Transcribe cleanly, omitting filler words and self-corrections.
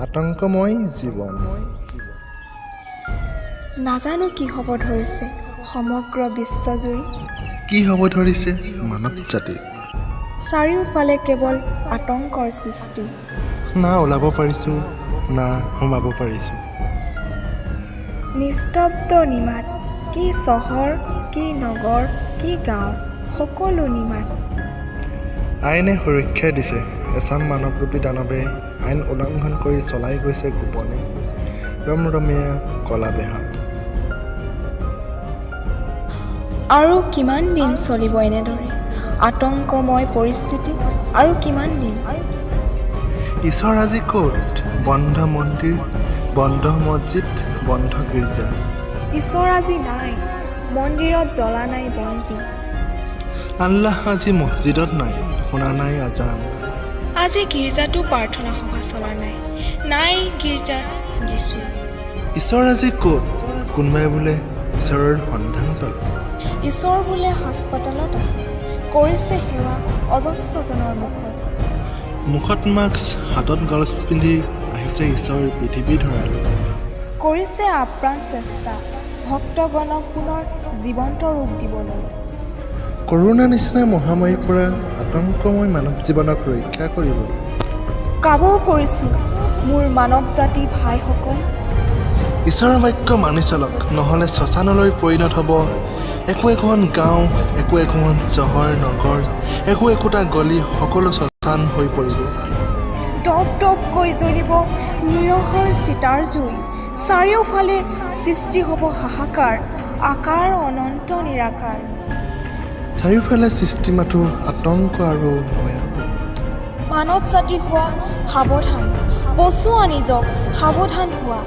আতংকময় জীৱন। নাজানো কি হ'ব ধৰিছে সমগ্ৰ বিশ্বজুৰি। কি হ'ব ধৰিছে মানৱ জাতি। চাৰিওফালে কেৱল আতংকৰ সৃষ্টি। না ওলাব পাৰিছোঁ না সোমাব পাৰিছোঁ। নিস্তব্ধ নিমাত, কি চহৰ কি নগৰ কি গাঁও, সকলো নিমাত। আইনে সুৰক্ষা দিছে, এচাম মানৱৰূপী দানৱে আইন উলংঘন কৰি চলাই গৈছে গোপনে ৰমৰমীয়া কলা বেহা। আৰু কিমান দিন চলিব এনেদৰে আতংকময় পৰিস্থিতি, আৰু কিমান দিন? ঈশ্বৰ আজি ক'ত? বন্ধ মন্দিৰ, বন্ধ মছজিদ, বন্ধ গীৰ্জা। ঈশ্বৰ আজি নাই, মন্দিৰত জ্বলা নাই বন্তি। আল্লাহ আজি মছজিদত নাই, শুনা নাই আজান। আজি গীৰ্জাতো প্ৰাৰ্থনা সভা চলা নাই, নাই গীৰ্জাত যিছু। ঈশ্বৰ আজি ক'ত? কোনোবাই বোলে ঈশ্বৰৰ সন্ধান পালে। ঈশ্বৰ বোলে হাস্পতালত আছে, কৰিছে সেৱা অজস্ৰজনৰ মুখত। মুখত মাস্ক, হাতত গ্লভছ পিন্ধি আহিছে ঈশ্বৰ পৃথিৱী ধৰালৈ। কৰিছে আপ্ৰাণ চেষ্টা ভক্তগণক পুনৰ জীৱন্ত ৰূপ দিবলৈ। কৰোণা নিচিনা মহামাৰীৰ পৰা আতংকময় মানৱ জীৱনক ৰক্ষা কৰিবলৈ। কাবৌ কৰিছোঁ মোৰ মানৱ জাতি ভাইসকল। ঈশ্বৰৰ বাক্য মানি চলক, নহ'লে শ্মশানলৈ পৰিণত হ'ব একো একোখন গাঁও, একো একোখন চহৰ নগৰ, একো একোটা গলি, সকলো শ্মশান হৈ পৰিব। টপ টপকৈ জ্বলিব নিৰহৰ চিতাৰ জুই, চাৰিওফালে সৃষ্টি হ'ব হাহাকাৰ, আকাৰ অনন্ত নিৰাকাৰ। চাৰিওফালে সৃষ্টি মাথো আতংক আৰু ভয়াৱহ। মানৱ জাতি হোৱা সাৱধান, বচোৱা নিজক সাৱধান হোৱা।